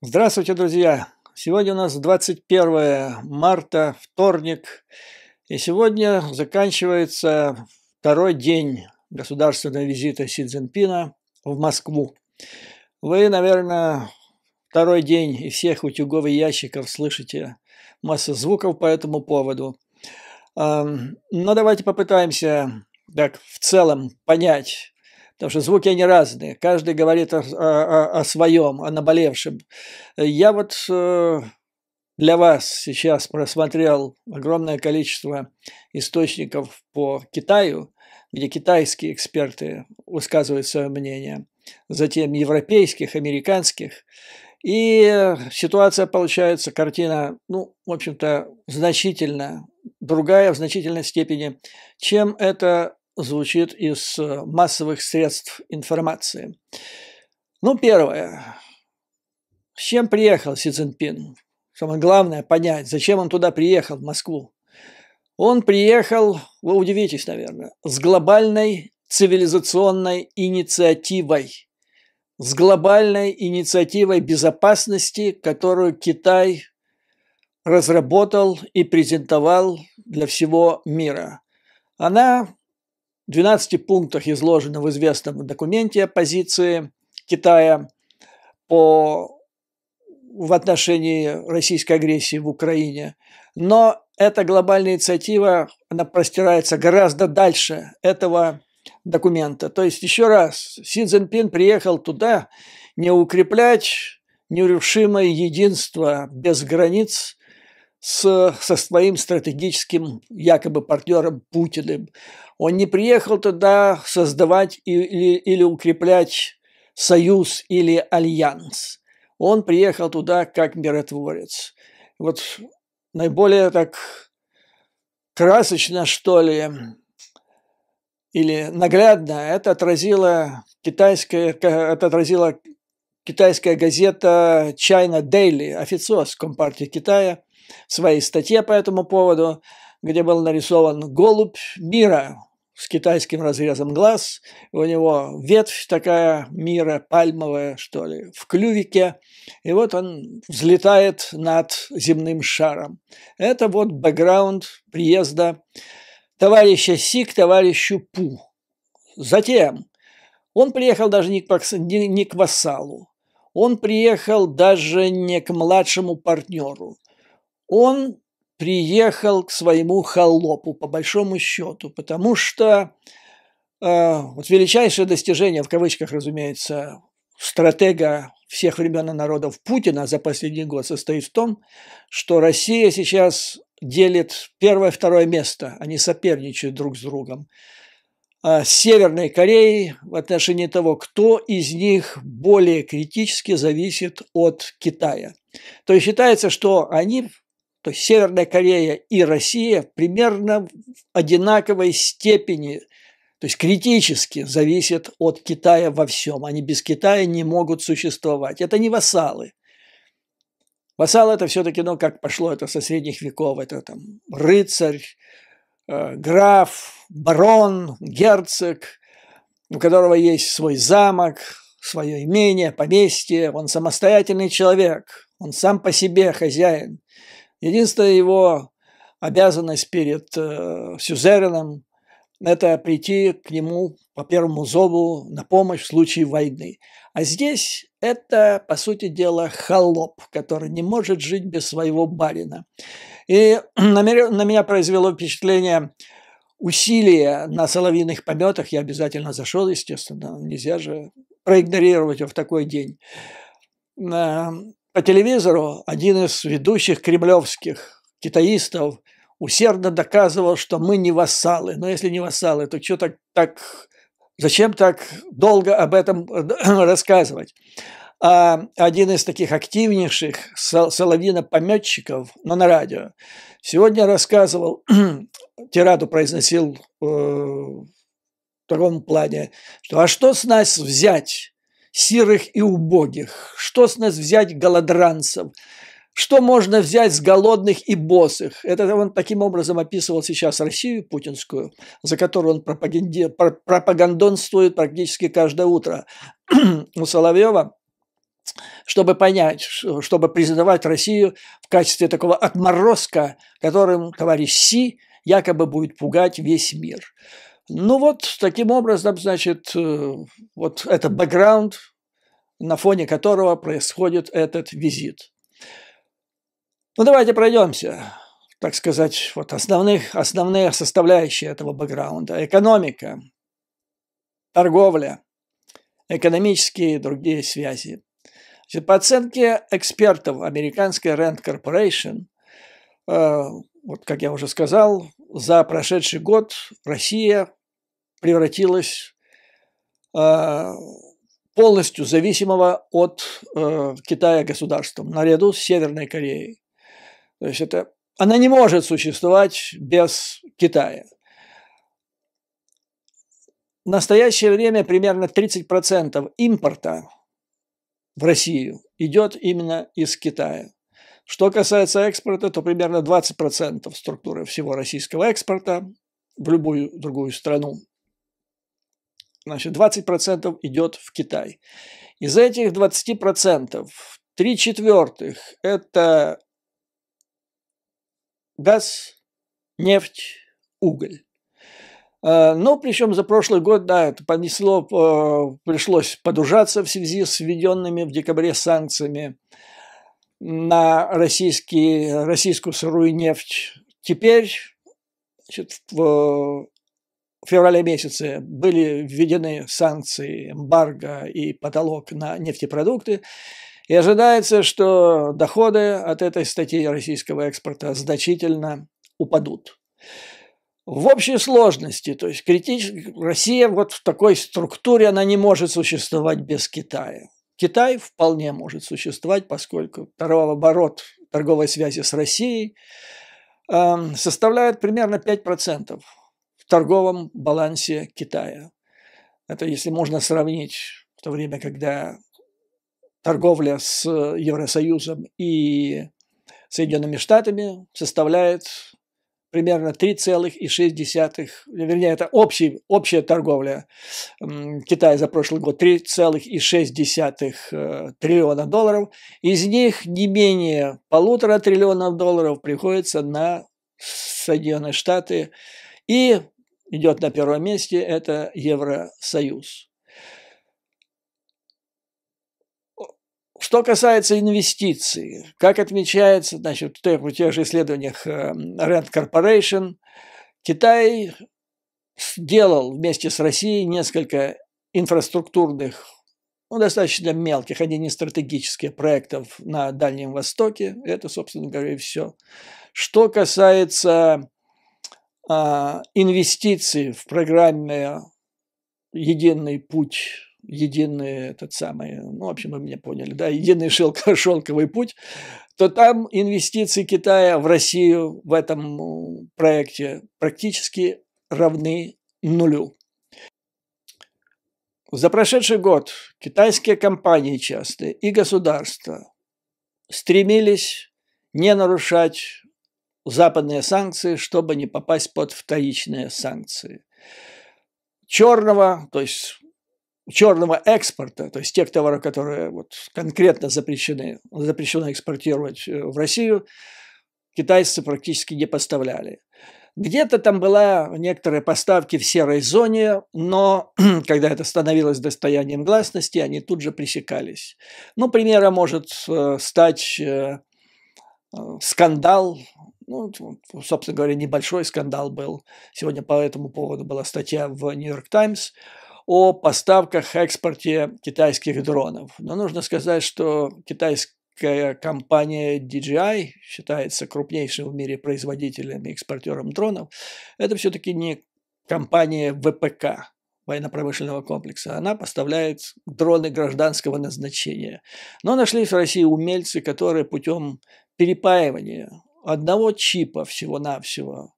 Здравствуйте, друзья! Сегодня у нас 21 марта, вторник, и сегодня заканчивается второй день государственного визита Си Цзиньпина в Москву. Вы, наверное, второй день из всех утюгов и ящиков слышите массу звуков по этому поводу. Но давайте попытаемся так в целом понять, потому что звуки они разные, каждый говорит о своем, о наболевшем. Я вот для вас сейчас просмотрел огромное количество источников по Китаю, где китайские эксперты высказывают свое мнение, затем европейских, американских. И ситуация получается, картина, ну, в общем-то, значительно другая в значительной степени, чем это звучит из массовых средств информации. Ну, первое. С чем приехал Си Цзиньпин? Самое главное понять, зачем он туда приехал, в Москву. Он приехал, вы удивитесь, наверное, с глобальной цивилизационной инициативой. С глобальной инициативой безопасности, которую Китай разработал и презентовал для всего мира. Она в 12 пунктах изложена в известном документе позиции Китая в отношении российской агрессии в Украине. Но эта глобальная инициатива, она простирается гораздо дальше этого документа. То есть, еще раз, Си Цзиньпин приехал туда не укреплять нерушимое единство без границ со своим стратегическим якобы партнером Путиным. Он не приехал туда создавать или укреплять союз или альянс. Он приехал туда как миротворец. Вот наиболее так красочно, что ли, или наглядно это отразила китайская газета China Daily, официоз Компартии Китая, в своей статье по этому поводу, где был нарисован голубь мира с китайским разрезом глаз, у него ветвь такая мира, пальмовая, что ли, в клювике, и вот он взлетает над земным шаром. Это вот бэкграунд приезда товарища Си к товарищу Пу. Затем он приехал даже не к вассалу, он приехал даже не к младшему партнеру, он приехал к своему холопу, по большому счету, потому что вот величайшее достижение, в кавычках, разумеется, стратега всех времен и народов Путина за последний год состоит в том, что Россия сейчас делит первое и второе место, они соперничают друг с другом. С Северной Кореей в отношении того, кто из них более критически зависит от Китая. То есть считается, что они, то есть Северная Корея и Россия, примерно в одинаковой степени, то есть критически зависят от Китая во всем. Они без Китая не могут существовать. Это не вассалы. Вассал – это все-таки, ну, как пошло это со средних веков, это там рыцарь, граф, барон, герцог, у которого есть свой замок, свое имение, поместье, он самостоятельный человек, он сам по себе хозяин. Единственная его обязанность перед сюзереном – это прийти к нему по первому зову на помощь в случае войны. А здесь это, по сути дела, холоп, который не может жить без своего барина. И на меня произвело впечатление усилия на соловьиных пометах. Я обязательно зашел, естественно, нельзя же проигнорировать его в такой день. По телевизору один из ведущих кремлевских китаистов усердно доказывал, что мы не вассалы. Но если не вассалы, то что зачем так долго об этом рассказывать? А один из таких активнейших соловьинопометчиков, но на радио, сегодня рассказывал, тираду произносил в таком плане, что «а что с нас взять, сирых и убогих? Что с нас взять, голодранцев? Что можно взять с голодных и босых?» Это он таким образом описывал сейчас Россию путинскую, за которую он пропагандонствует практически каждое утро у Соловьева, чтобы понять, чтобы признавать Россию в качестве такого отморозка, которым товарищ Си якобы будет пугать весь мир. Ну вот, таким образом, значит, вот это бэкграунд, на фоне которого происходит этот визит. Ну, давайте пройдемся, так сказать, вот основные составляющие этого бэкграунда. Экономика, торговля, экономические и другие связи. Значит, по оценке экспертов американской Rand Corporation, вот как я уже сказал, за прошедший год Россия превратилась полностью зависимого от Китая государством, наряду с Северной Кореей. То есть она не может существовать без Китая. В настоящее время примерно 30% импорта в Россию идет именно из Китая. Что касается экспорта, то примерно 20% структуры всего российского экспорта в любую другую страну. Значит, 20% идет в Китай. Из этих 20% 3/4 – это газ, нефть, уголь. Но причем за прошлый год, да, это пришлось подужаться в связи с введенными в декабре санкциями на российскую сырую нефть. Теперь, значит, в феврале месяце были введены санкции, эмбарго и потолок на нефтепродукты. И ожидается, что доходы от этой статьи российского экспорта значительно упадут. В общей сложности, то есть Россия вот в такой структуре, она не может существовать без Китая. Китай вполне может существовать, поскольку товарооборот торговой связи с Россией составляет примерно 5% в торговом балансе Китая. Это если можно сравнить в то время, когда торговля с Евросоюзом и Соединенными Штатами составляет примерно 3,6, вернее, это общая торговля Китая за прошлый год 3,6 триллиона долларов. Из них не менее 1,5 триллиона долларов приходится на Соединенные Штаты. И идет на первом месте это Евросоюз. Что касается инвестиций, как отмечается, значит, в тех же исследованиях Rand Corporation, Китай сделал вместе с Россией несколько инфраструктурных, достаточно мелких, они не стратегические, проектов на Дальнем Востоке. Это, собственно говоря, и все. Что касается инвестиций в программе «Единый путь», единый в общем, вы меня поняли, да, единый шелковый путь, то там инвестиции Китая в Россию в этом проекте практически равны нулю. За прошедший год китайские компании частные и государства стремились не нарушать западные санкции, чтобы не попасть под вторичные санкции. Черного экспорта, то есть тех товаров, которые вот конкретно запрещено экспортировать в Россию, китайцы практически не поставляли. Где-то там была некоторые поставки в серой зоне, но когда это становилось достоянием гласности, они тут же пресекались. Ну, примером может стать скандал, собственно говоря, небольшой скандал был. Сегодня по этому поводу была статья в Нью-Йорк Таймс о поставках, экспорте китайских дронов. Но нужно сказать, что китайская компания DJI считается крупнейшим в мире производителем и экспортером дронов. Это все-таки не компания ВПК, военно-промышленного комплекса. Она поставляет дроны гражданского назначения. Но нашлись в России умельцы, которые путем перепаивания одного чипа всего-навсего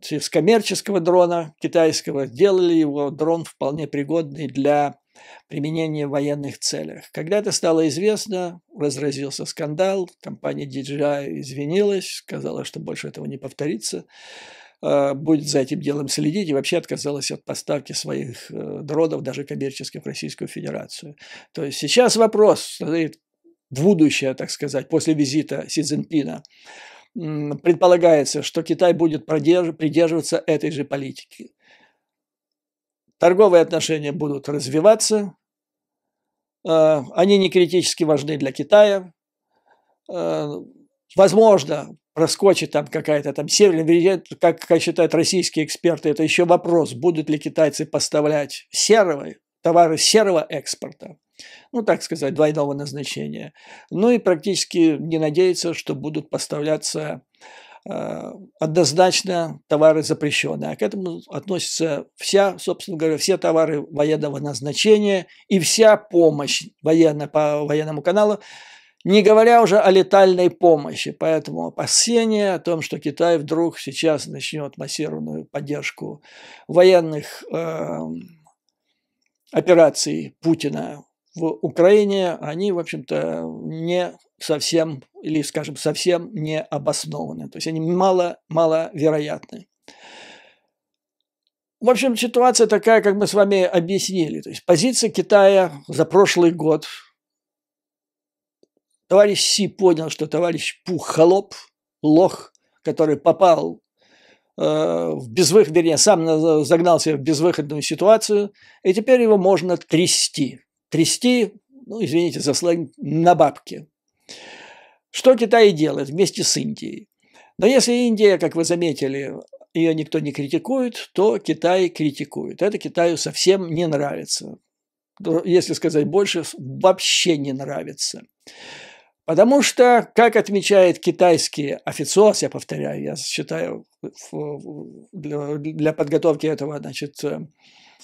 с коммерческого дрона китайского сделали его дрон вполне пригодный для применения в военных целях. Когда это стало известно, разразился скандал, компания DJI извинилась, сказала, что больше этого не повторится, будет за этим делом следить и вообще отказалась от поставки своих дронов, даже коммерческих, в Российскую Федерацию. То есть сейчас вопрос стоит будущее, так сказать, после визита Си Цзиньпина, предполагается, что Китай будет придерживаться этой же политики. Торговые отношения будут развиваться, они не критически важны для Китая. Возможно, проскочит там какая-то там северная, как считают российские эксперты, это еще вопрос, будут ли китайцы поставлять товары серого экспорта, ну, так сказать, двойного назначения. Ну и практически не надеются, что будут поставляться однозначно товары запрещенные. А к этому относится собственно говоря, все товары военного назначения и вся помощь по военному каналу, не говоря уже о летальной помощи. Поэтому опасения о том, что Китай вдруг сейчас начнет массированную поддержку военных операций Путина в Украине, они, в общем-то, не совсем, или, скажем, совсем не обоснованы. То есть они маловероятны. В общем, ситуация такая, как мы с вами объяснили. То есть позиция Китая за прошлый год. Товарищ Си понял, что товарищ Пу холоп, лох, который попал сам загнался в безвыходную ситуацию, и теперь его можно трясти. Трясти, ну, извините за сленг, на бабки. Что Китай делает вместе с Индией? Но если Индия, как вы заметили, ее никто не критикует, то Китай критикует. Это Китаю совсем не нравится. Если сказать больше, вообще не нравится. Потому что, как отмечает китайский официоз, я повторяю, я считаю, для подготовки этого, значит,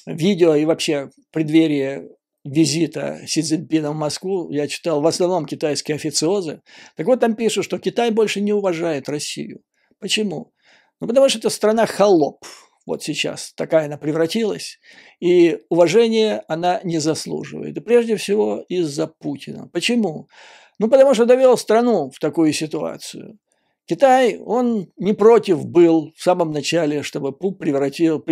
видео и вообще преддверии визита Си Цзиньпина в Москву, я читал в основном китайские официозы. Так вот, там пишут, что Китай больше не уважает Россию. Почему? Ну, потому что это страна холоп. Вот сейчас такая она превратилась, и уважения она не заслуживает. И прежде всего из-за Путина. Почему? Ну, потому что довел страну в такую ситуацию. Китай, он не против был в самом начале, чтобы Пу превратил,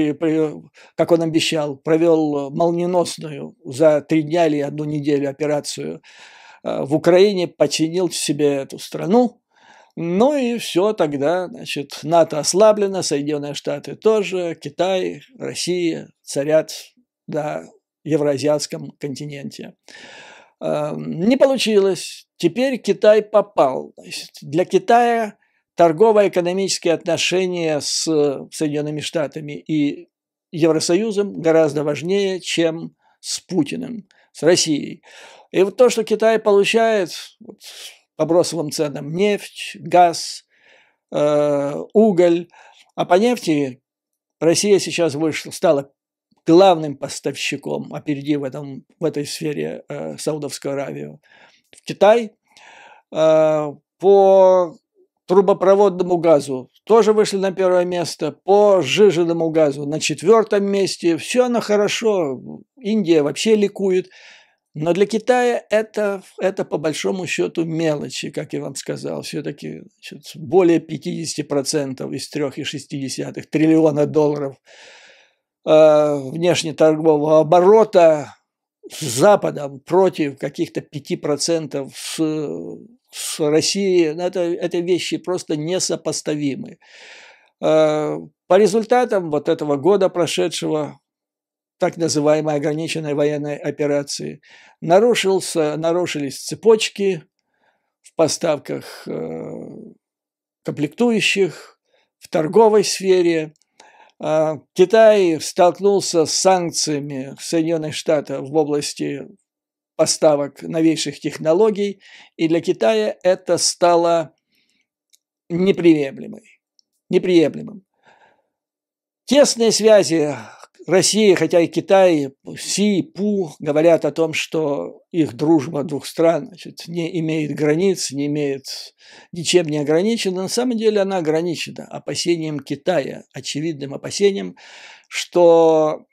как он обещал, провел молниеносную за 3 дня или 1 неделю операцию в Украине, подчинил себе эту страну. Ну и все тогда, значит, НАТО ослаблено, Соединенные Штаты тоже, Китай, Россия царят на евроазиатском континенте. Не получилось. Теперь Китай попал. Для Китая торгово-экономические отношения с Соединенными Штатами и Евросоюзом гораздо важнее, чем с Путиным, с Россией. И вот то, что Китай получает по бросовым ценам нефть, газ, уголь, а по нефти Россия сейчас стала главным поставщиком, опередив в этой сфере Саудовскую Аравию. В Китай по трубопроводному газу тоже вышли на 1 место, по сжиженному газу на 4 месте. Все оно хорошо, Индия вообще ликует. Но для Китая это по большому счету мелочи, как я вам сказал. Все-таки более 50% из 3,6 триллиона долларов внешнеторгового оборота с Западом против каких-то 5% с Россией, это вещи просто несопоставимы. По результатам вот этого года прошедшего, так называемой ограниченной военной операции, нарушились цепочки в поставках комплектующих, в торговой сфере. Китай столкнулся с санкциями Соединенных Штатов в области поставок новейших технологий, и для Китая это стало неприемлемым. Тесные связи России, хотя и Китай, Си, Пу говорят о том, что их дружба двух стран, значит, не имеет границ, ничем не ограничена. На самом деле она ограничена опасением Китая, очевидным опасением, что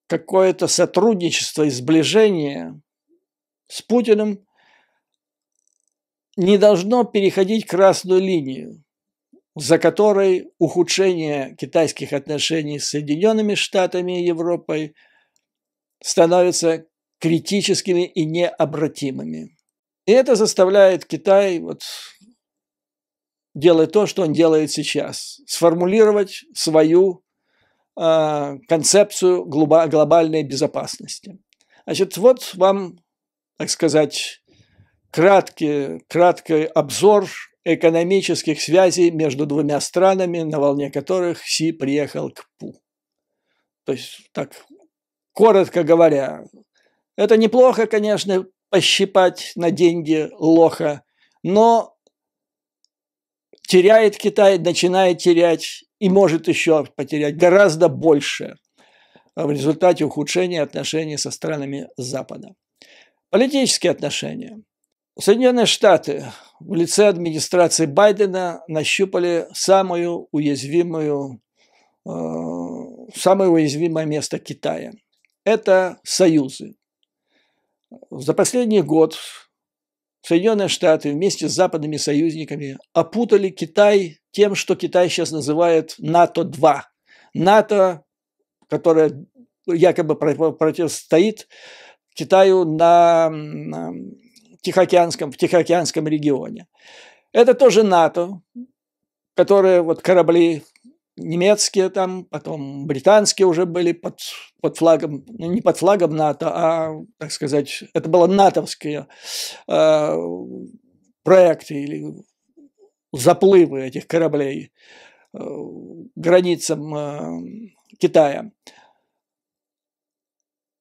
какое-то сотрудничество и сближение с Путиным не должно переходить красную линию, за которой ухудшение китайских отношений с Соединенными Штатами и Европой становятся критическими и необратимыми. И это заставляет Китай вот делать то, что он делает сейчас. Сформулировать свою концепцию глобальной безопасности. Значит, вот вам, так сказать, краткий обзор экономических связей между двумя странами, на волне которых Си приехал к Пу. То есть, так, коротко говоря, это неплохо, конечно, пощипать на деньги лоха, но теряет Китай, начинает терять и может еще потерять гораздо больше в результате ухудшения отношений со странами Запада. Политические отношения. Соединенные Штаты в лице администрации Байдена нащупали самое уязвимое место Китая. Это союзы. За последний год Соединенные Штаты вместе с западными союзниками опутали Китай тем, что Китай сейчас называет НАТО-2. НАТО, которое якобы противостоит Китаю в Тихоокеанском регионе. Это тоже НАТО, которые вот корабли немецкие там, потом британские уже были под флагом, ну, не под флагом НАТО, а, так сказать, это было натовские проекты или заплывы этих кораблей границам Китая.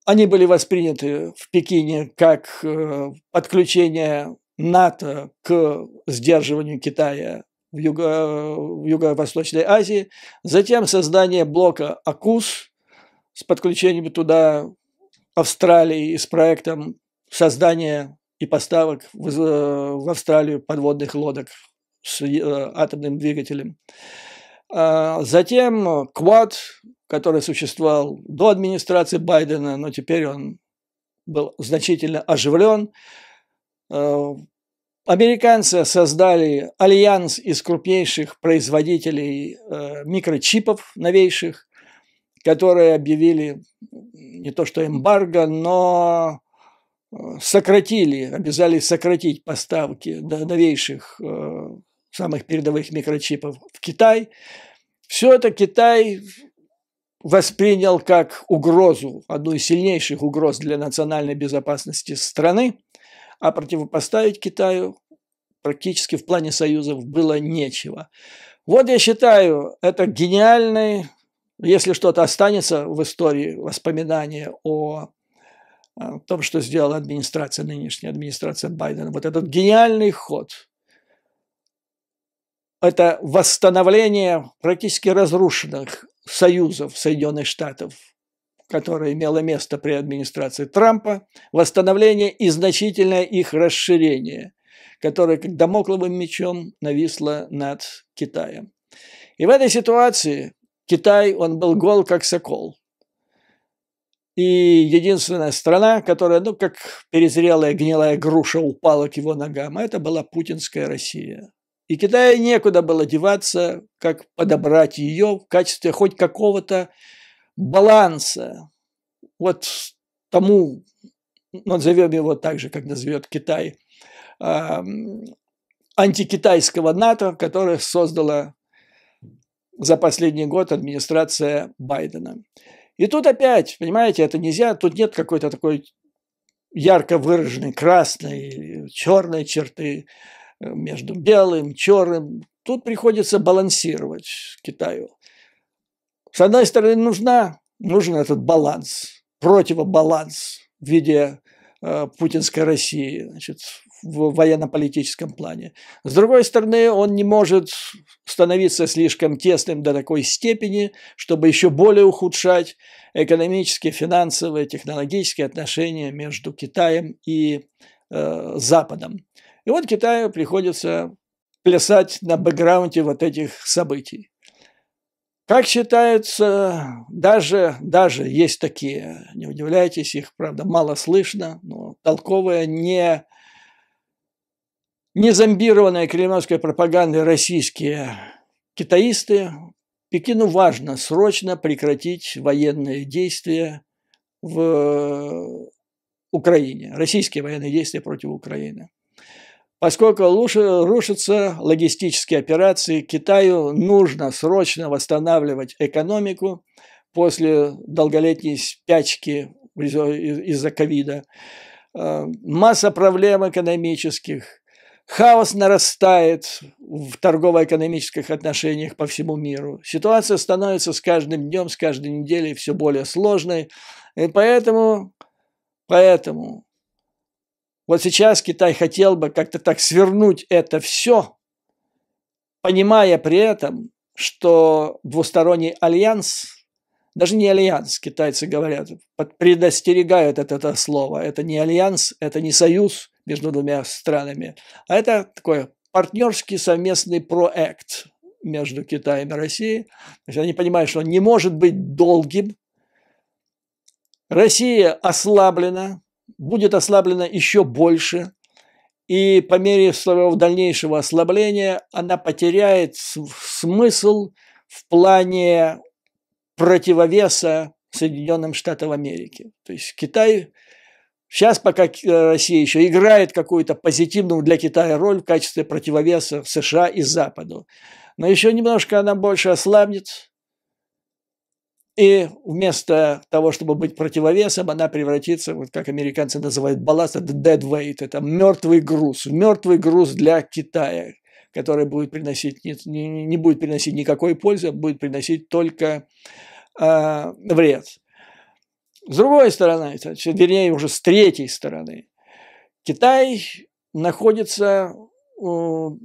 Они были восприняты в Пекине как подключение НАТО к сдерживанию Китая в Юго-Восточной Азии, затем создание блока АКУС с подключением туда Австралии и с проектом создания и поставок в Австралию подводных лодок с атомным двигателем. Затем Квад, который существовал до администрации Байдена, но теперь он был значительно оживлен. Американцы создали альянс из крупнейших производителей микрочипов новейших, которые объявили не то что эмбарго, но обязались сократить поставки новейших самых передовых микрочипов в Китай. Все это Китай воспринял как угрозу, одну из сильнейших угроз для национальной безопасности страны, а противопоставить Китаю практически в плане союзов было нечего. Вот я считаю, это гениальный, если что-то останется в истории, воспоминания о том, что сделала нынешняя администрация Байдена, вот этот гениальный ход. Это восстановление практически разрушенных союзов Соединенных Штатов, которое имело место при администрации Трампа, восстановление и значительное их расширение, которое как дамокловым мечом нависло над Китаем. И в этой ситуации Китай, он был гол как сокол. И единственная страна, которая, как перезрелая гнилая груша упала к его ногам, это была путинская Россия. И Китаю некуда было деваться, как подобрать ее в качестве хоть какого-то баланса. Вот тому, назовем его так же, как назовет Китай, антикитайского НАТО, которое создала за последний год администрация Байдена. И тут опять, понимаете, это нельзя, тут нет какой-то такой ярко выраженной красной или черной черты между белым, черным. Тут приходится балансировать Китаю. С одной стороны, нужен этот баланс, противобаланс в виде путинской России, значит, в военно-политическом плане. С другой стороны, он не может становиться слишком тесным до такой степени, чтобы еще более ухудшать экономические, финансовые, технологические отношения между Китаем и Западом. И вот Китаю приходится плясать на бэкграунде вот этих событий. Как считается, даже есть такие, не удивляйтесь, их, правда, мало слышно, но толковые, не зомбированные кремлевской пропагандой российские китаисты, Пекину важно срочно прекратить военные действия в Украине, российские военные действия против Украины. Поскольку рушатся логистические операции, Китаю нужно срочно восстанавливать экономику после долголетней спячки из-за ковида. Масса проблем экономических, хаос нарастает в торгово-экономических отношениях по всему миру. Ситуация становится с каждым днем, с каждой неделей все более сложной. И поэтому вот сейчас Китай хотел бы как-то так свернуть это все, понимая при этом, что двусторонний альянс, даже не альянс, китайцы говорят, предостерегают от этого слова. Это не альянс, это не союз между двумя странами, а это такой партнерский совместный проект между Китаем и Россией. То есть они понимают, что он не может быть долгим. Россия ослаблена, будет ослаблена еще больше, и по мере своего дальнейшего ослабления она потеряет смысл в плане противовеса Соединенным Штатам Америки. То есть Китай сейчас, пока Россия еще играет какую-то позитивную для Китая роль в качестве противовеса США и Западу, но еще немножко она больше ослабнет, и вместо того, чтобы быть противовесом, она превратится, вот как американцы называют балласт, это dead weight, это мертвый груз для Китая, который будет приносить, не будет приносить никакой пользы, а будет приносить только вред. С другой стороны, вернее уже с третьей стороны, Китай находится в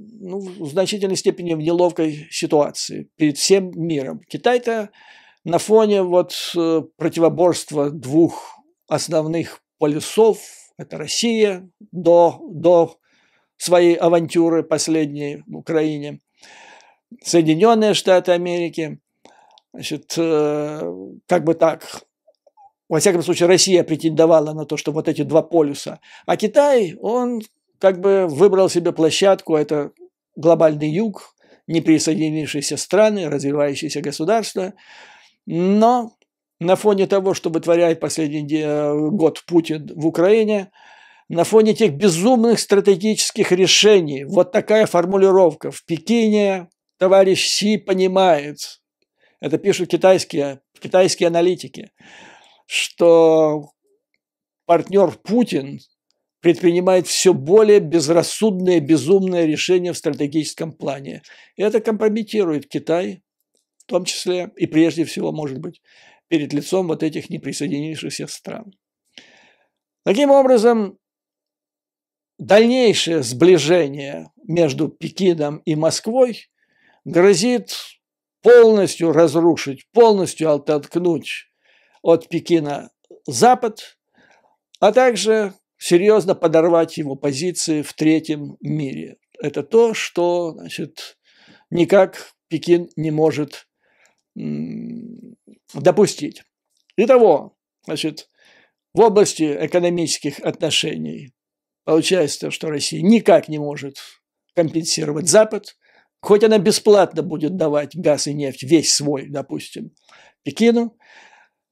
значительной степени в неловкой ситуации перед всем миром. Китай-то на фоне противоборства двух основных полюсов, это Россия до своей авантюры последней в Украине, Соединенные Штаты Америки, значит, как бы так, во всяком случае, Россия претендовала на то, что вот эти два полюса, а Китай, он как бы выбрал себе площадку, это глобальный юг, неприсоединившиеся страны, развивающиеся государства. Но на фоне того, что вытворяет последний год Путин в Украине, на фоне тех безумных стратегических решений, вот такая формулировка в Пекине, товарищ Си понимает, это пишут китайские аналитики, что партнер Путин предпринимает все более безрассудные, безумные решения в стратегическом плане. И это компрометирует Китай, в том числе и прежде всего, может быть, перед лицом вот этих неприсоединившихся стран. Таким образом, дальнейшее сближение между Пекином и Москвой грозит полностью разрушить, полностью оттолкнуть от Пекина Запад, а также серьезно подорвать его позиции в третьем мире. Это то, что, значит, никак Пекин не может допустить. Итого, значит, в области экономических отношений получается, что Россия никак не может компенсировать Запад, хоть она бесплатно будет давать газ и нефть, весь свой, допустим, Пекину.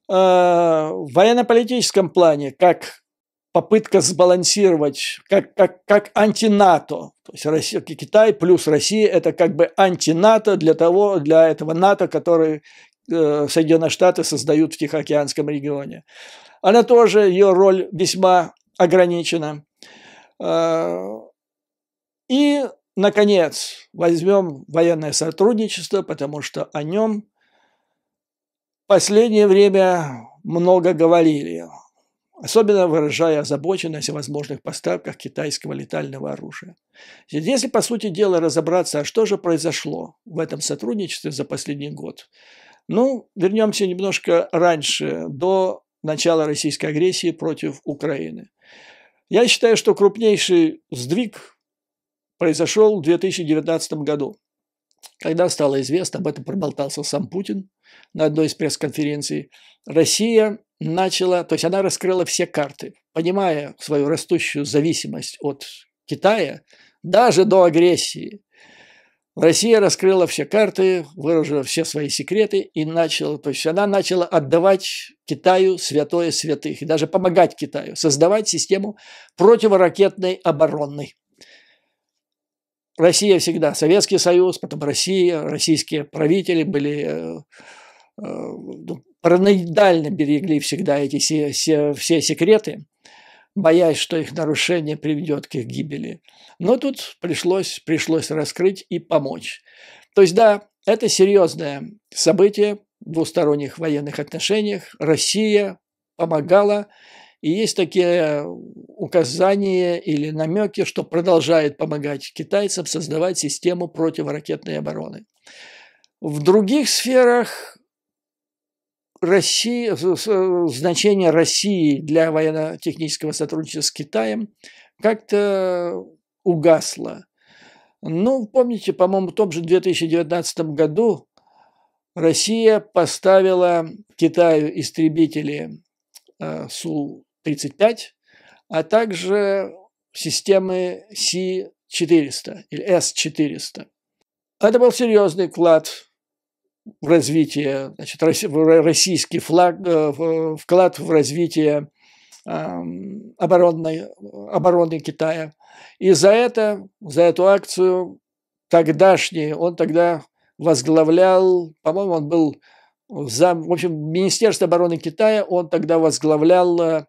В военно-политическом плане, как попытка сбалансировать, как анти-НАТО, то есть Россия, Китай плюс Россия, это как бы анти-НАТО для этого НАТО, который Соединенные Штаты создают в Тихоокеанском регионе. Она тоже, ее роль весьма ограничена. И, наконец, возьмем военное сотрудничество, потому что о нем в последнее время много говорили, особенно выражая озабоченность о возможных поставках китайского летального оружия. Если, по сути дела, разобраться, а что же произошло в этом сотрудничестве за последний год, вернемся немножко раньше, до начала российской агрессии против Украины. Я считаю, что крупнейший сдвиг произошел в 2019 году, когда стало известно, об этом проболтался сам Путин на одной из пресс-конференций, Россия начала, то есть она раскрыла все карты, понимая свою растущую зависимость от Китая, даже до агрессии. Россия раскрыла все карты, выложила все свои секреты и она начала отдавать Китаю святое святых и даже помогать Китаю создавать систему противоракетной оборонной. Россия всегда, Советский Союз, потом Россия, российские правители были параноидально берегли всегда эти все секреты, боясь, что их нарушение приведет к их гибели. Но тут пришлось раскрыть и помочь. То есть, да, это серьезное событие в двусторонних военных отношениях. Россия помогала, и есть такие указания или намеки, что продолжает помогать китайцам создавать систему противоракетной обороны. В других сферах значение России для военно-технического сотрудничества с Китаем как-то угасло. Ну, помните, по-моему, в том же 2019 году Россия поставила Китаю истребители Су-35, а также системы Си-400 или С-400. Это был серьезный вклад в развитие, значит, российский вклад в развитие обороны Китая. И за эту акцию он тогда возглавлял, по-моему, он был в общем, Министерство обороны Китая, он тогда возглавлял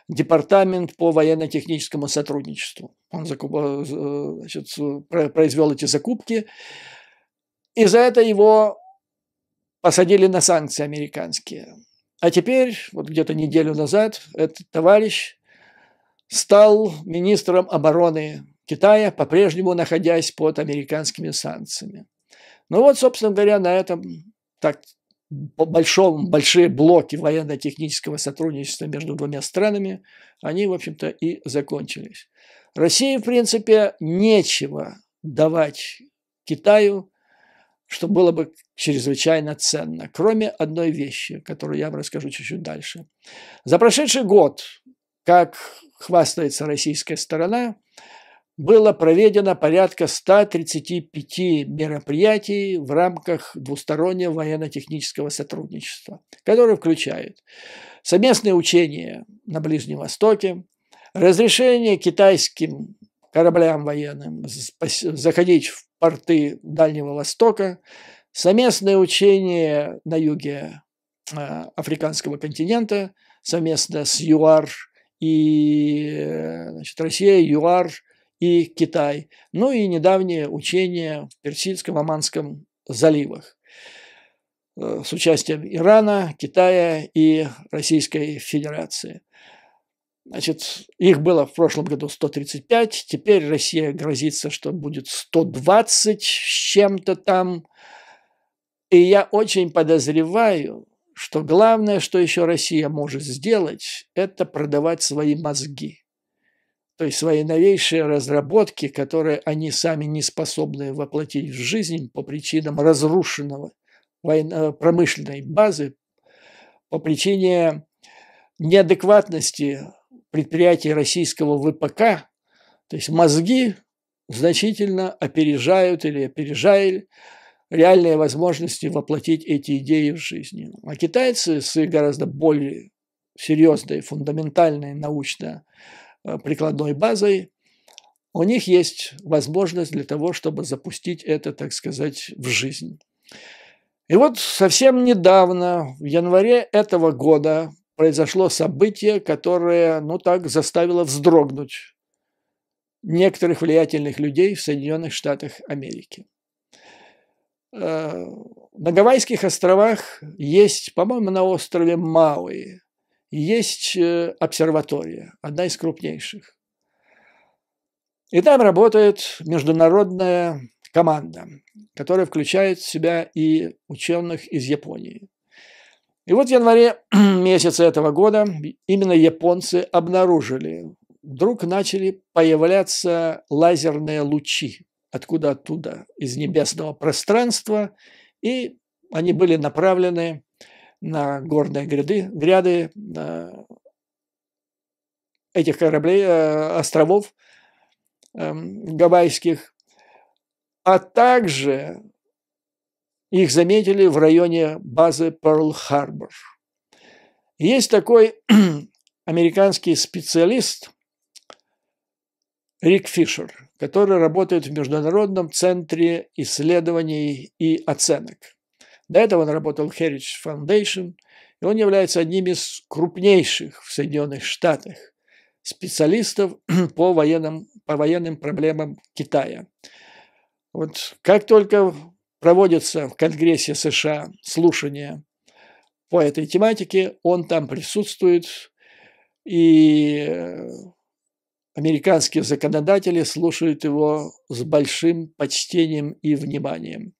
департамент по военно-техническому сотрудничеству. Он произвел эти закупки, и за это его посадили на санкции американские. А теперь, вот где-то неделю назад, этот товарищ стал министром обороны Китая, по-прежнему находясь под американскими санкциями. Ну вот, собственно говоря, на этом большие блоки военно-технического сотрудничества между двумя странами, они, в общем-то, и закончились. России, в принципе, нечего давать Китаю, что было бы чрезвычайно ценно, кроме одной вещи, которую я вам расскажу чуть-чуть дальше. За прошедший год, как хвастается российская сторона, было проведено порядка 135 мероприятий в рамках двустороннего военно-технического сотрудничества, которые включают совместные учения на Ближнем Востоке, разрешение китайским кораблям военным заходить в порты Дальнего Востока, совместные учения на юге африканского континента, совместно с ЮАР и Россия, ЮАР и Китай, ну и недавние учения в Персидском, Оманском заливах с участием Ирана, Китая и Российской Федерации. Значит, их было в прошлом году 135, теперь Россия грозится, что будет 120 с чем-то там. И я очень подозреваю, что главное, что еще Россия может сделать, это продавать свои мозги. То есть свои новейшие разработки, которые они сами не способны воплотить в жизнь по причинам разрушенного промышленной базы, по причине неадекватности предприятий российского ВПК, то есть мозги значительно опережают или опережали реальные возможности воплотить эти идеи в жизнь. А китайцы с гораздо более серьезной, фундаментальной научно-прикладной базой, у них есть возможность для того, чтобы запустить это, так сказать, в жизнь. И вот совсем недавно, в январе этого года, произошло событие, которое, заставило вздрогнуть некоторых влиятельных людей в Соединенных Штатах Америки. На Гавайских островах есть, по-моему, на острове Мауи, есть обсерватория, одна из крупнейших. И там работает международная команда, которая включает в себя и ученых из Японии. И вот в январе месяца этого года именно японцы обнаружили, вдруг начали появляться лазерные лучи оттуда, из небесного пространства, и они были направлены на горные гряды этих кораблей, островов гавайских, а также их заметили в районе базы Перл-Харбор. Есть такой американский специалист Рик Фишер, который работает в Международном центре исследований и оценок. До этого он работал в Heritage Foundation, и он является одним из крупнейших в Соединенных Штатах специалистов по военным проблемам Китая. Вот как только проводятся в Конгрессе США слушания по этой тематике, он там присутствует, и американские законодатели слушают его с большим почтением и вниманием.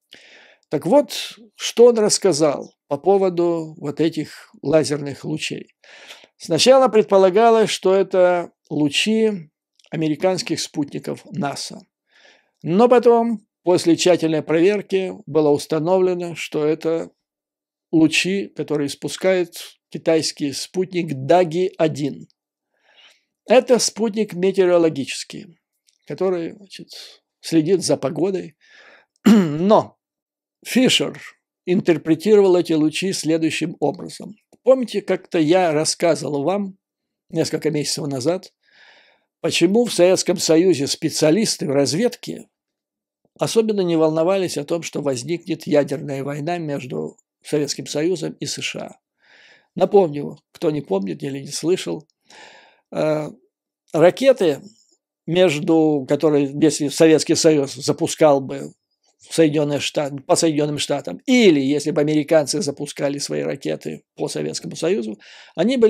Так вот, что он рассказал по поводу вот этих лазерных лучей. Сначала предполагалось, что это лучи американских спутников НАСА. Но потом, после тщательной проверки, было установлено, что это лучи, которые испускает китайский спутник Даги-1. Это спутник метеорологический, который, значит, следит за погодой. Но Фишер интерпретировал эти лучи следующим образом. Помните, как-то я рассказывал вам несколько месяцев назад, почему в Советском Союзе специалисты в разведке особенно не волновались о том, что возникнет ядерная война между Советским Союзом и США. Напомню, кто не помнит или не слышал, ракеты, которые, если Советский Союз запускал бы по Соединенным Штатам, или если бы американцы запускали свои ракеты по Советскому Союзу, они бы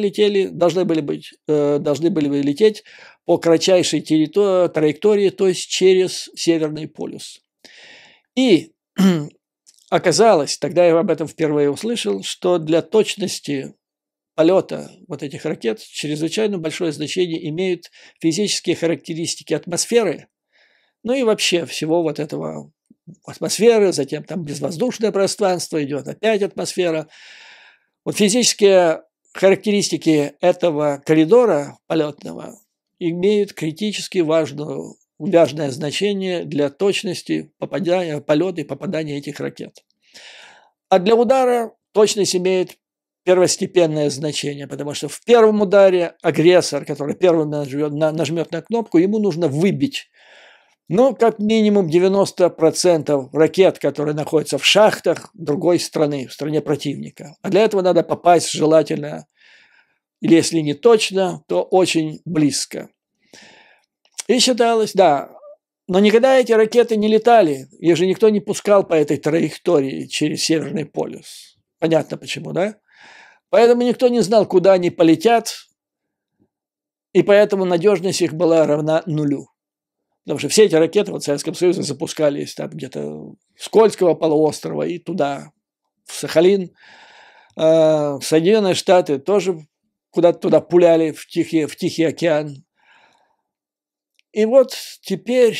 должны были бы лететь по кратчайшей траектории, то есть через Северный полюс. И оказалось, тогда я об этом впервые услышал, что для точности полета вот этих ракет чрезвычайно большое значение имеют физические характеристики атмосферы, ну и вообще всего вот этого атмосферы, затем там безвоздушное пространство, идет опять атмосфера. Вот физические характеристики этого коридора полетного имеют критически важное значение для точности полета и попадания этих ракет. А для удара точность имеет первостепенное значение, потому что в первом ударе агрессор, который первым нажмет на кнопку, ему нужно выбить, как минимум 90% ракет, которые находятся в шахтах другой страны, в стране противника. А для этого надо попасть желательно, или если не точно, то очень близко. И считалось, но никогда эти ракеты не летали, их же никто не пускал по этой траектории через Северный полюс. Понятно почему, да? Поэтому никто не знал, куда они полетят, и поэтому надежность их была равна нулю. Потому что все эти ракеты в Советском Союзе запускались там где-то с Кольского полуострова и туда, в Сахалин. Соединенные Штаты тоже куда-то туда пуляли, в Тихий океан. И вот теперь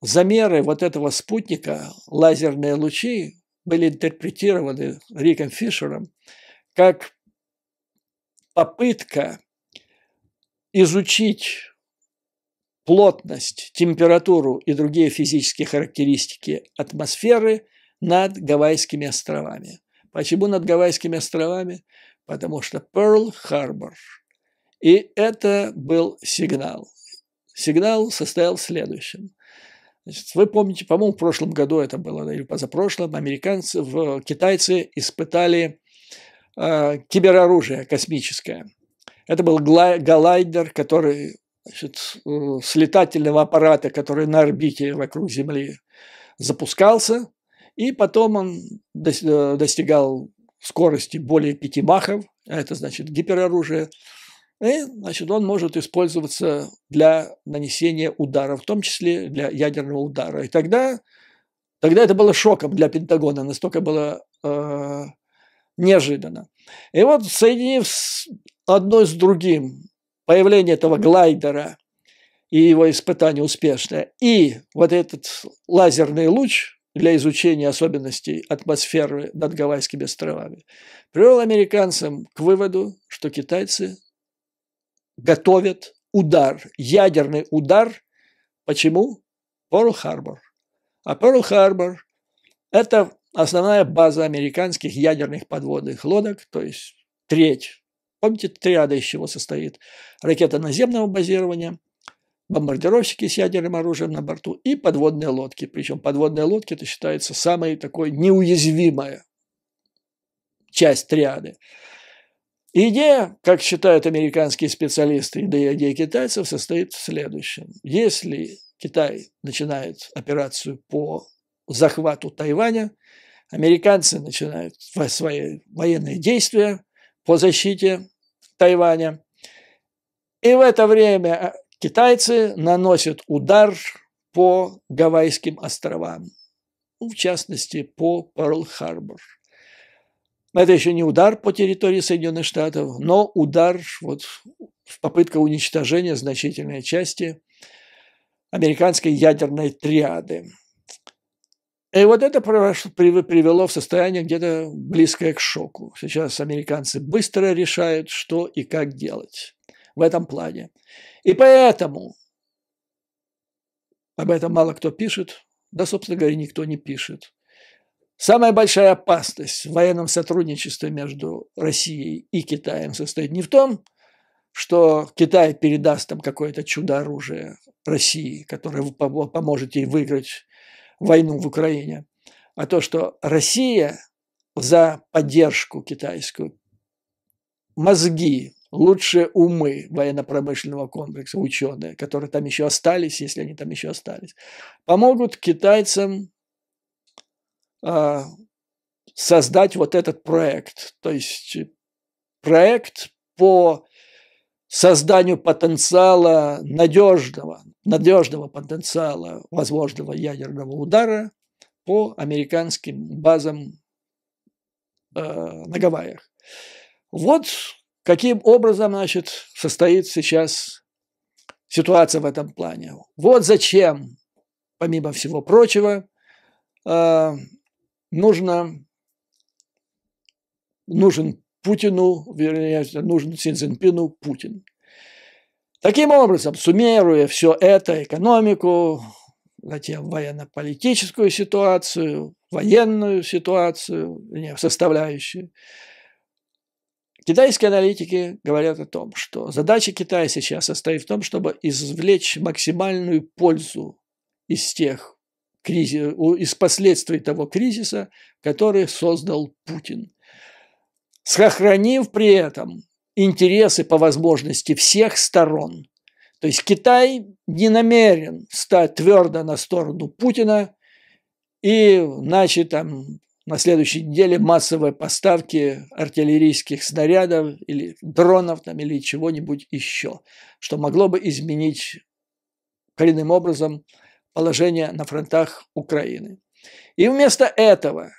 замеры вот этого спутника, лазерные лучи, были интерпретированы Риком Фишером как попытка изучить плотность, температуру и другие физические характеристики атмосферы над Гавайскими островами. Почему над Гавайскими островами? Потому что Перл-Харбор. И это был сигнал. Сигнал состоял в следующем. Значит, вы помните, по-моему, в прошлом году это было, или позапрошлом, китайцы испытали кибероружие космическое. Это был глайдер, который с летательного аппарата, который на орбите вокруг Земли запускался, и потом он достигал скорости более 5 махов, а это значит гипероружие, и значит, он может использоваться для нанесения удара, в том числе для ядерного удара. И тогда это было шоком для Пентагона, настолько было неожиданно. И вот, соединив одно с другим появление этого глайдера и его испытание успешное, и вот этот лазерный луч для изучения особенностей атмосферы над Гавайскими островами, привел американцам к выводу, что китайцы готовят удар, ядерный удар. Почему? Перл-Харбор. А Перл-Харбор – это основная база американских ядерных подводных лодок, то есть треть. Помните, триада из чего состоит? Ракета наземного базирования, бомбардировщики с ядерным оружием на борту и подводные лодки. Причем подводные лодки, это считается самой такой неуязвимая часть триады. Идея, как считают американские специалисты, да и идея китайцев, состоит в следующем. Если Китай начинает операцию по захвату Тайваня, американцы начинают свои военные действия по защите Тайваня, и в это время китайцы наносят удар по Гавайским островам, в частности, по Перл-Харбор. Это еще не удар по территории Соединенных Штатов, но удар в попытке уничтожения значительной части американской ядерной триады. И вот это привело в состояние где-то близкое к шоку. Сейчас американцы быстро решают, что и как делать в этом плане. И поэтому об этом мало кто пишет, да, собственно говоря, никто не пишет. Самая большая опасность в военном сотрудничестве между Россией и Китаем состоит не в том, что Китай передаст там какое-то чудо-оружие России, которое поможет ей выиграть войну в Украине, а то, что Россия за поддержку китайскую, мозги, лучшие умы военно-промышленного комплекса, ученые, которые там еще остались, если они там еще остались, помогут китайцам создать вот этот проект. То есть проект по созданию потенциала, надежного потенциала возможного ядерного удара по американским базам на Гавайях. Вот каким образом, значит, состоит сейчас ситуация в этом плане. Вот зачем, помимо всего прочего, нужен Путину, вернее, нужен Си Цзиньпину Путин. Таким образом, суммируя все это, экономику, затем военно-политическую ситуацию, военную ситуацию, составляющую, китайские аналитики говорят о том, что задача Китая сейчас состоит в том, чтобы извлечь максимальную пользу из последствий того кризиса, который создал Путин, сохранив при этом интересы по возможности всех сторон. То есть Китай не намерен стать твердо на сторону Путина и начать там на следующей неделе массовые поставки артиллерийских снарядов или дронов там, или чего-нибудь еще, что могло бы изменить коренным образом положение на фронтах Украины. И вместо этого,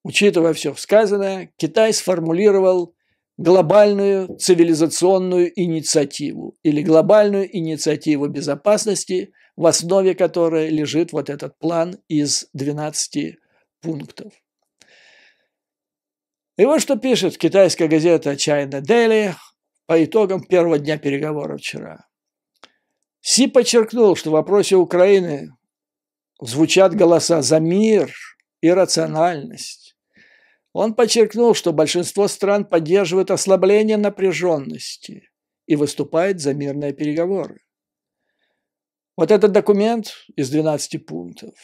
учитывая все сказанное, Китай сформулировал глобальную цивилизационную инициативу или глобальную инициативу безопасности, в основе которой лежит вот этот план из 12 пунктов. И вот что пишет китайская газета China Daily по итогам первого дня переговоров вчера. Си подчеркнул, что в вопросе Украины звучат голоса за мир и рациональность. Он подчеркнул, что большинство стран поддерживает ослабление напряженности и выступает за мирные переговоры. Вот этот документ из 12 пунктов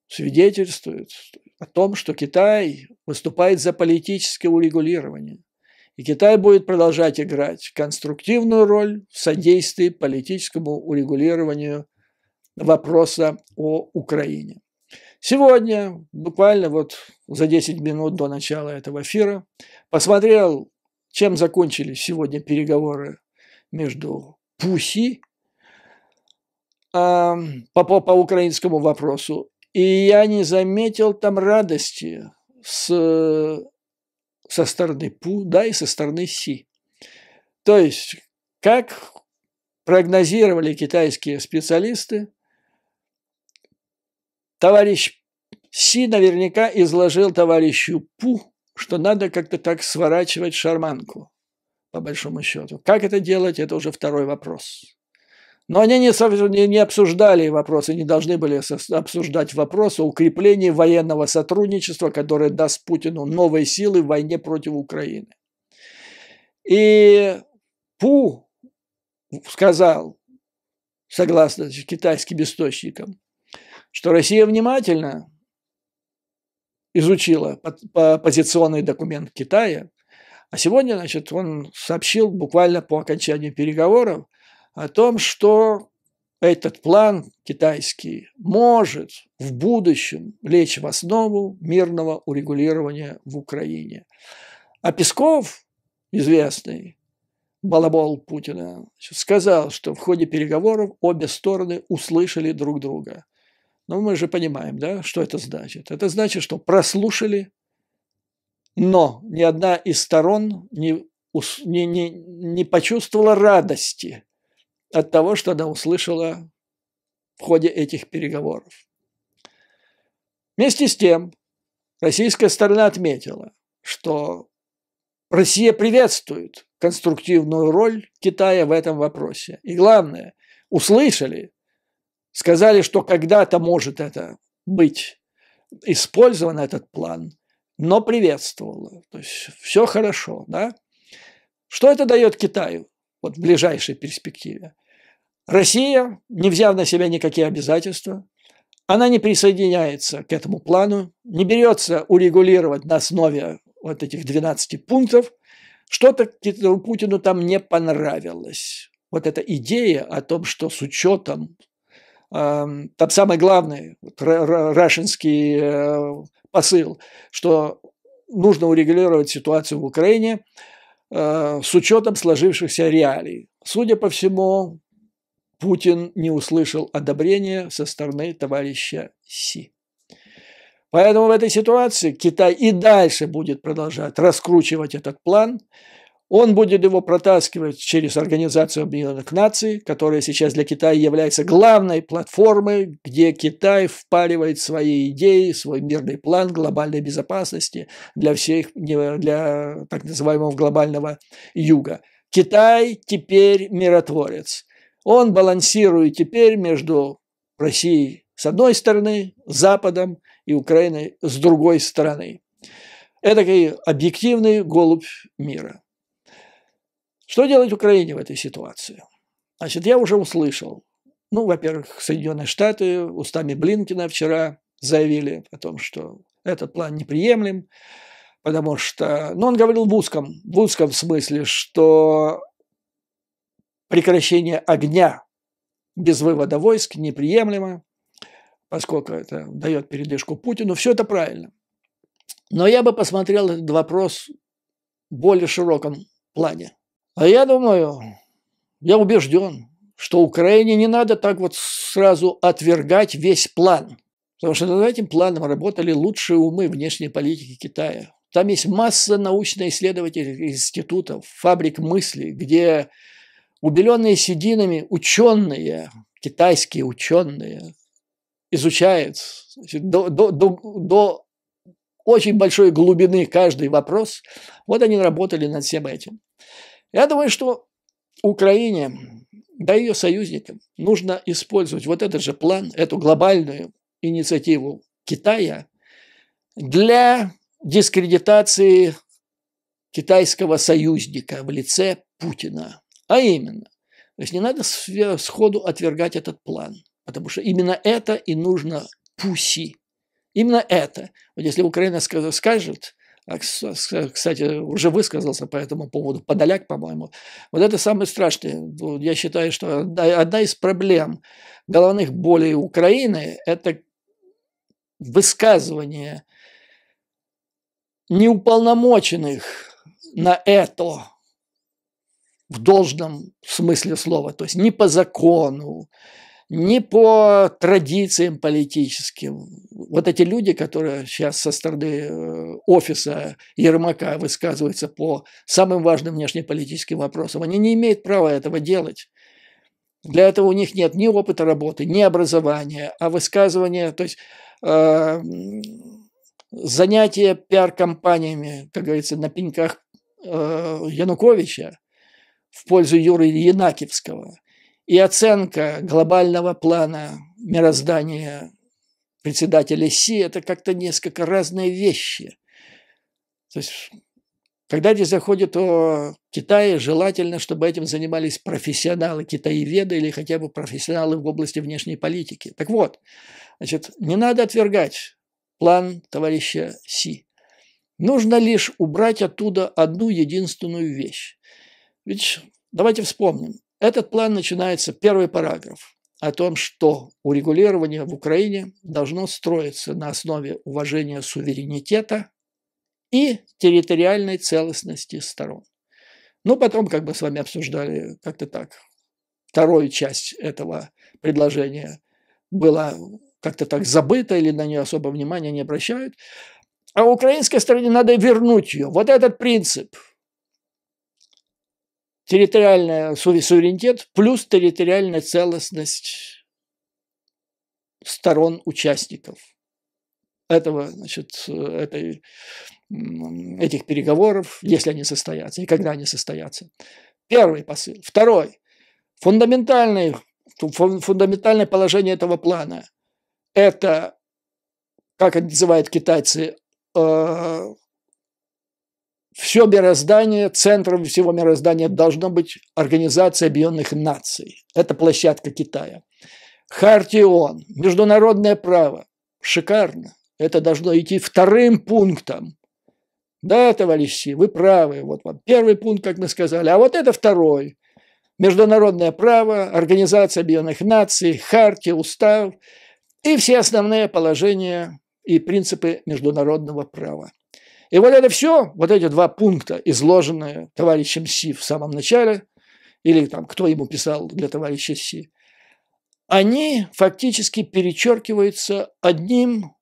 свидетельствует о том, что Китай выступает за политическое урегулирование. И Китай будет продолжать играть конструктивную роль в содействии политическому урегулированию вопроса о Украине. Сегодня, буквально вот за 10 минут до начала этого эфира, посмотрел, чем закончились сегодня переговоры между Пуси по украинскому вопросу. И я не заметил там радости со стороны Пу, да и со стороны Си. То есть, как прогнозировали китайские специалисты, товарищ Си наверняка изложил товарищу Пу, что надо как-то так сворачивать шарманку, по большому счету. Как это делать, это уже второй вопрос. Но они не обсуждали вопросы, не должны были обсуждать вопрос о укреплении военного сотрудничества, которое даст Путину новые силы в войне против Украины. И Пу сказал, согласно китайским источникам, что Россия внимательно изучила позиционный документ Китая, а сегодня, значит, он сообщил буквально по окончанию переговоров о том, что этот план китайский может в будущем лечь в основу мирного урегулирования в Украине. А Песков, известный балабол Путина, сказал, что в ходе переговоров обе стороны услышали друг друга. Но мы же понимаем, да, что это значит. Это значит, что прослушали, но ни одна из сторон не почувствовала радости от того, что она услышала в ходе этих переговоров. Вместе с тем, российская сторона отметила, что Россия приветствует конструктивную роль Китая в этом вопросе. И главное, услышали, сказали, что когда-то может это быть использован, этот план, но приветствовала. То есть все хорошо, да? Что это дает Китаю вот в ближайшей перспективе? Россия, не взяв на себя никакие обязательства, она не присоединяется к этому плану, не берется урегулировать на основе вот этих 12 пунктов. Что-то Путину там не понравилось. Вот эта идея о том, что с учетом, там самый главный рашинский посыл, что нужно урегулировать ситуацию в Украине с учетом сложившихся реалий. Судя по всему, Путин не услышал одобрения со стороны товарища Си. Поэтому в этой ситуации Китай и дальше будет продолжать раскручивать этот план. Он будет его протаскивать через Организацию Объединенных Наций, которая сейчас для Китая является главной платформой, где Китай впаривает свои идеи, свой мирный план глобальной безопасности для так называемого глобального юга. Китай теперь миротворец. Он балансирует теперь между Россией с одной стороны, Западом и Украиной с другой стороны. Это объективный голубь мира. Что делать Украине в этой ситуации? Значит, я уже услышал. Во-первых, Соединенные Штаты устами Блинкена вчера заявили о том, что этот план неприемлем, потому что, он говорил в узком смысле, что прекращение огня без вывода войск неприемлемо, поскольку это дает передышку Путину. Все это правильно. Но я бы посмотрел этот вопрос в более широком плане. А я думаю, я убежден, что Украине не надо так вот сразу отвергать весь план. Потому что над этим планом работали лучшие умы внешней политики Китая. Там есть масса научно-исследовательских институтов, фабрик мысли, где убеленные сединами ученые, китайские ученые, изучают до очень большой глубины каждый вопрос. Вот они работали над всем этим. Я думаю, что Украине, да и ее союзникам, нужно использовать вот этот же план, эту глобальную инициативу Китая для дискредитации китайского союзника в лице Путина. А именно, то есть не надо сходу отвергать этот план, потому что именно это и нужно Пуси. Именно это. Вот если Украина скажет, кстати, уже высказался по этому поводу Подоляк, по-моему, вот это самое страшное. Я считаю, что одна из проблем, головных болей Украины – это высказывание неуполномоченных на это в должном смысле слова, то есть не по закону, не по традициям политическим. Вот эти люди, которые сейчас со стороны офиса Ермака высказываются по самым важным внешнеполитическим вопросам, они не имеют права этого делать. Для этого у них нет ни опыта работы, ни образования, а высказывания, то есть занятия пиар-компаниями, как говорится, на пеньках Януковича в пользу Юрия Янакиевского и оценка глобального плана мироздания председателя Си – это как-то несколько разные вещи. То есть Когда здесь заходит о Китае, желательно, чтобы этим занимались профессионалы, китаеведы или хотя бы профессионалы в области внешней политики. Так вот, значит, не надо отвергать план товарища Си. Нужно лишь убрать оттуда одну единственную вещь. Ведь давайте вспомним. Этот план начинается, первый параграф, о том, что урегулирование в Украине должно строиться на основе уважения суверенитета и территориальной целостности сторон. Ну, потом, как бы с вами обсуждали как-то так, вторую часть этого предложения была как-то так забыта или на нее особо внимания не обращают. А украинской стороне надо вернуть ее. Вот этот принцип. Территориальный суверенитет плюс территориальная целостность сторон-участников этого, значит, этих переговоров, если они состоятся и когда они состоятся. Первый посыл. Второй. Фундаментальное положение этого плана – это, как это называют китайцы, все мироздание, центром всего мироздания должно быть Организация Объединенных Наций. Это площадка Китая. Хартия ООН, международное право. Шикарно. Это должно идти вторым пунктом. Да, товарищи, вы правы. Вот вам первый пункт, как мы сказали. А вот это второй. Международное право, Организация Объединенных Наций, Хартия, Устав и все основные положения и принципы международного права. И вот это все, вот эти два пункта, изложенные товарищем Си в самом начале, или там кто ему писал для товарища Си, они фактически перечеркиваются одним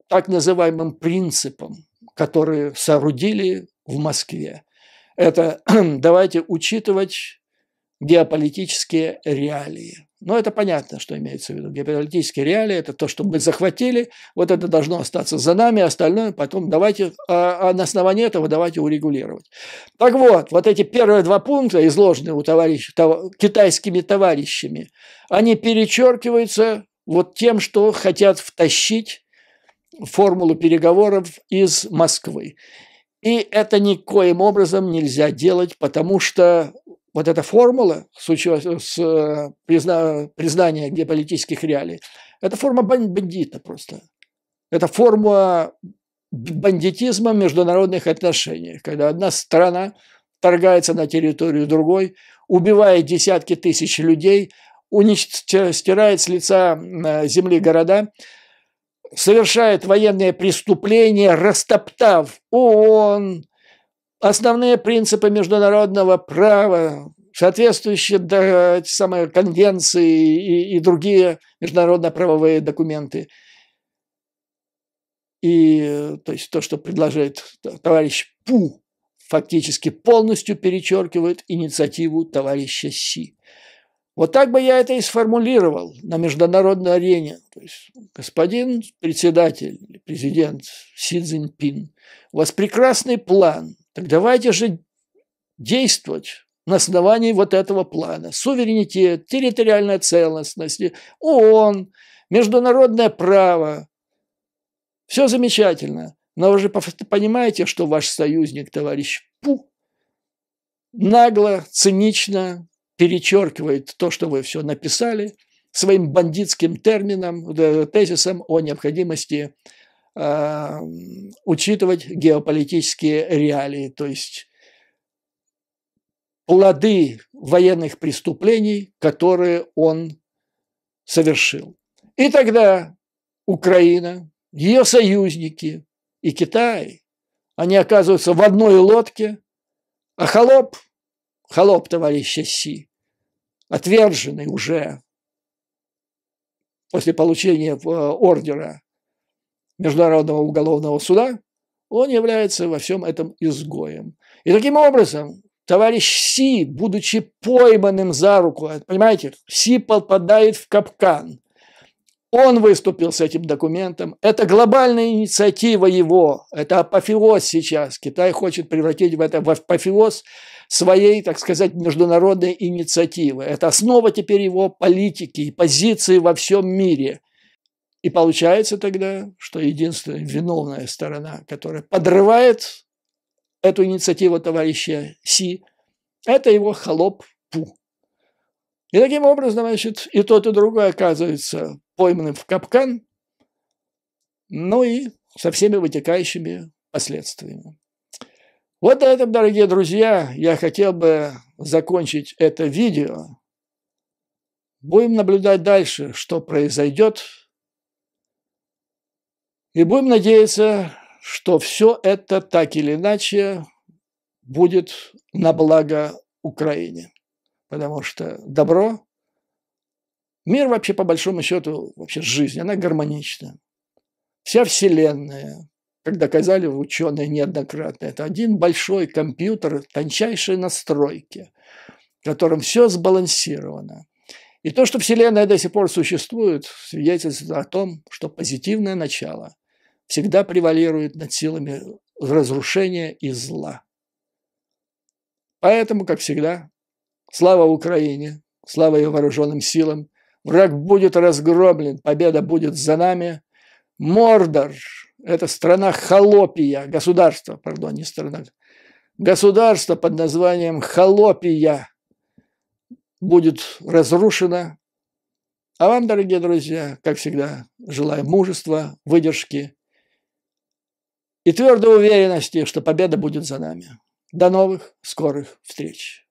так называемым принципом, который соорудили в Москве. Это давайте учитывать геополитические реалии. Но это понятно, что имеется в виду. Геополитические реалии – это то, что мы захватили, вот это должно остаться за нами, остальное потом давайте, на основании этого давайте урегулировать. Так вот эти первые два пункта, изложенные у китайскими товарищами, они перечеркиваются вот тем, что хотят втащить формулу переговоров из Москвы. И это никоим образом нельзя делать, потому что вот эта формула признания геополитических реалий, это форма бандита просто. Это форма бандитизма в международных отношениях, когда одна страна вторгается на территорию другой, убивает десятки тысяч людей, стирает с лица земли города, совершает военные преступления, растоптав ООН, основные принципы международного права, соответствующие самой конвенции и другие международно-правовые документы. И то есть то, что предложит товарищ Пу, фактически полностью перечеркивает инициативу товарища Си. Вот так бы я это и сформулировал на международной арене. То есть, господин председатель, президент Си Цзиньпин, у вас прекрасный план. Так давайте же действовать на основании вот этого плана. Суверенитет, территориальная целостность, ООН, международное право. Все замечательно. Но вы же понимаете, что ваш союзник, товарищ Пу, нагло, цинично перечеркивает то, что вы все написали, своим бандитским термином, тезисом о необходимости учитывать геополитические реалии, то есть плоды военных преступлений, которые он совершил. И тогда Украина, ее союзники и Китай, они оказываются в одной лодке, а холоп товарища Си, отверженный уже после получения ордера Международного уголовного суда, он является во всем этом изгоем. И таким образом товарищ Си, будучи пойманным за руку, понимаете, Си попадает в капкан. Он выступил с этим документом. Это глобальная инициатива его. Это апофеоз сейчас. Китай хочет превратить в апофеоз своей, так сказать, международной инициативы. Это основа теперь его политики и позиции во всем мире. И получается тогда, что единственная виновная сторона, которая подрывает эту инициативу товарища Си, это его холоп Пу. И таким образом, значит, и тот, и другой оказывается пойманным в капкан, ну и со всеми вытекающими последствиями. Вот на этом, дорогие друзья, я хотел бы закончить это видео. Будем наблюдать дальше, что произойдет. И будем надеяться, что все это так или иначе будет на благо Украине. Потому что добро, мир вообще по большому счету, вообще жизнь, она гармонична. Вся Вселенная, как доказали ученые неоднократно, это один большой компьютер тончайшей настройки, в котором все сбалансировано. И то, что Вселенная до сих пор существует, свидетельствует о том, что позитивное начало всегда превалирует над силами разрушения и зла. Поэтому, как всегда, слава Украине, слава ее вооруженным силам, враг будет разгромлен, победа будет за нами. Мордор – это страна Холопия, государство, пардон, не страна, государство под названием Холопия будет разрушено. А вам, дорогие друзья, как всегда, желаю мужества, выдержки и твердой уверенности, что победа будет за нами. До новых скорых встреч!